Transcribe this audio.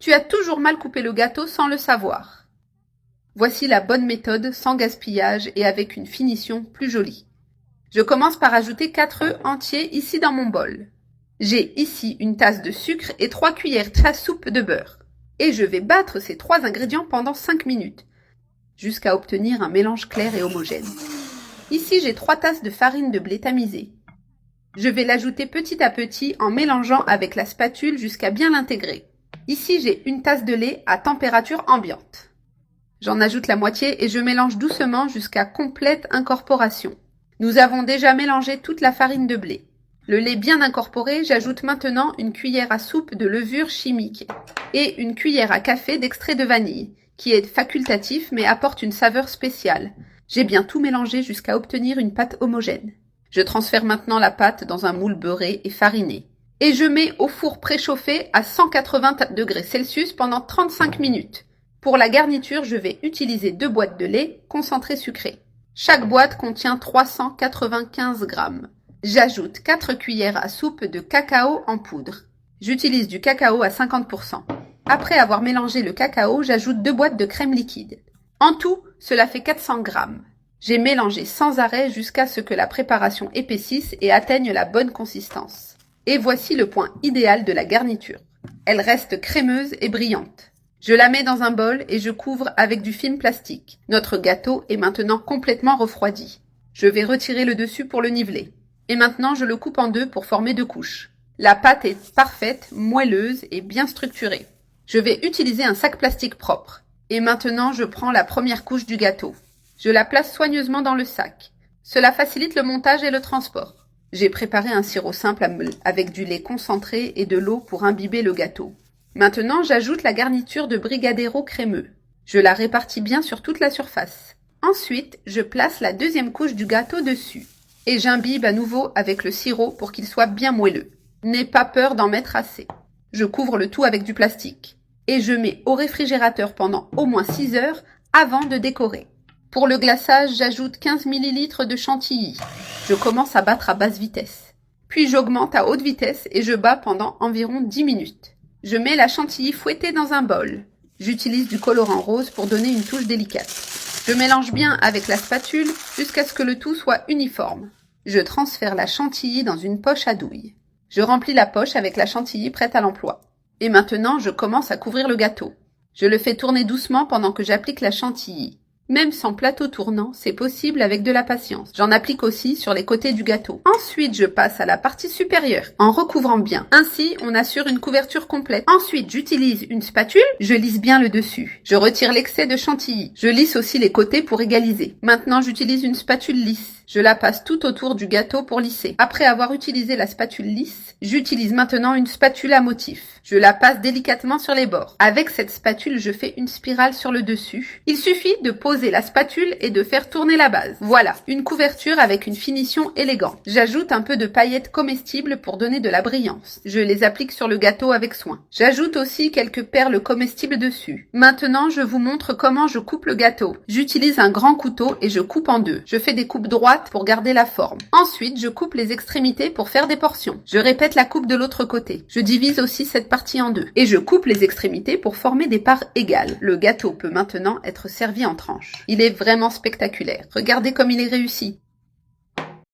Tu as toujours mal coupé le gâteau sans le savoir. Voici la bonne méthode sans gaspillage et avec une finition plus jolie. Je commence par ajouter 4 œufs entiers ici dans mon bol. J'ai ici une tasse de sucre et 3 cuillères à soupe de beurre. Et je vais battre ces 3 ingrédients pendant 5 minutes, jusqu'à obtenir un mélange clair et homogène. Ici, j'ai 3 tasses de farine de blé tamisée. Je vais l'ajouter petit à petit en mélangeant avec la spatule jusqu'à bien l'intégrer. Ici, j'ai une tasse de lait à température ambiante. J'en ajoute la moitié et je mélange doucement jusqu'à complète incorporation. Nous avons déjà mélangé toute la farine de blé. Le lait bien incorporé, j'ajoute maintenant une cuillère à soupe de levure chimique et une cuillère à café d'extrait de vanille, qui est facultatif mais apporte une saveur spéciale. J'ai bien tout mélangé jusqu'à obtenir une pâte homogène. Je transfère maintenant la pâte dans un moule beurré et fariné. Et je mets au four préchauffé à 180 degrés Celsius pendant 35 minutes. Pour la garniture, je vais utiliser 2 boîtes de lait concentré sucré. Chaque boîte contient 395 grammes. J'ajoute 4 cuillères à soupe de cacao en poudre. J'utilise du cacao à 50%. Après avoir mélangé le cacao, j'ajoute 2 boîtes de crème liquide. En tout, cela fait 400 grammes. J'ai mélangé sans arrêt jusqu'à ce que la préparation épaississe et atteigne la bonne consistance. Et voici le point idéal de la garniture. Elle reste crémeuse et brillante. Je la mets dans un bol et je couvre avec du film plastique. Notre gâteau est maintenant complètement refroidi. Je vais retirer le dessus pour le niveler. Et maintenant, je le coupe en 2 pour former 2 couches. La pâte est parfaite, moelleuse et bien structurée. Je vais utiliser un sac plastique propre. Et maintenant, je prends la première couche du gâteau. Je la place soigneusement dans le sac. Cela facilite le montage et le transport. J'ai préparé un sirop simple avec du lait concentré et de l'eau pour imbiber le gâteau. Maintenant, j'ajoute la garniture de brigadeiro crémeux. Je la répartis bien sur toute la surface. Ensuite, je place la deuxième couche du gâteau dessus. Et j'imbibe à nouveau avec le sirop pour qu'il soit bien moelleux. N'aie pas peur d'en mettre assez. Je couvre le tout avec du plastique. Et je mets au réfrigérateur pendant au moins 6 heures avant de décorer. Pour le glaçage, j'ajoute 15 ml de chantilly. Je commence à battre à basse vitesse. Puis j'augmente à haute vitesse et je bats pendant environ 10 minutes. Je mets la chantilly fouettée dans un bol. J'utilise du colorant rose pour donner une touche délicate. Je mélange bien avec la spatule jusqu'à ce que le tout soit uniforme. Je transfère la chantilly dans une poche à douille. Je remplis la poche avec la chantilly prête à l'emploi. Et maintenant, je commence à couvrir le gâteau. Je le fais tourner doucement pendant que j'applique la chantilly. Même sans plateau tournant, c'est possible avec de la patience. J'en applique aussi sur les côtés du gâteau. Ensuite, je passe à la partie supérieure, en recouvrant bien. Ainsi, on assure une couverture complète. Ensuite, j'utilise une spatule, je lisse bien le dessus. Je retire l'excès de chantilly. Je lisse aussi les côtés pour égaliser. Maintenant, j'utilise une spatule lisse. Je la passe tout autour du gâteau pour lisser. Après avoir utilisé la spatule lisse, j'utilise maintenant une spatule à motif. Je la passe délicatement sur les bords. Avec cette spatule, je fais une spirale sur le dessus. Il suffit de poser la spatule et de faire tourner la base. Voilà, une couverture avec une finition élégante. J'ajoute un peu de paillettes comestibles pour donner de la brillance. Je les applique sur le gâteau avec soin. J'ajoute aussi quelques perles comestibles dessus. Maintenant, je vous montre comment je coupe le gâteau. J'utilise un grand couteau et je coupe en 2. Je fais des coupes droites pour garder la forme. Ensuite, je coupe les extrémités pour faire des portions. Je répète la coupe de l'autre côté. Je divise aussi cette partie en 2. Et je coupe les extrémités pour former des parts égales. Le gâteau peut maintenant être servi en tranches. Il est vraiment spectaculaire. Regardez comme il est réussi.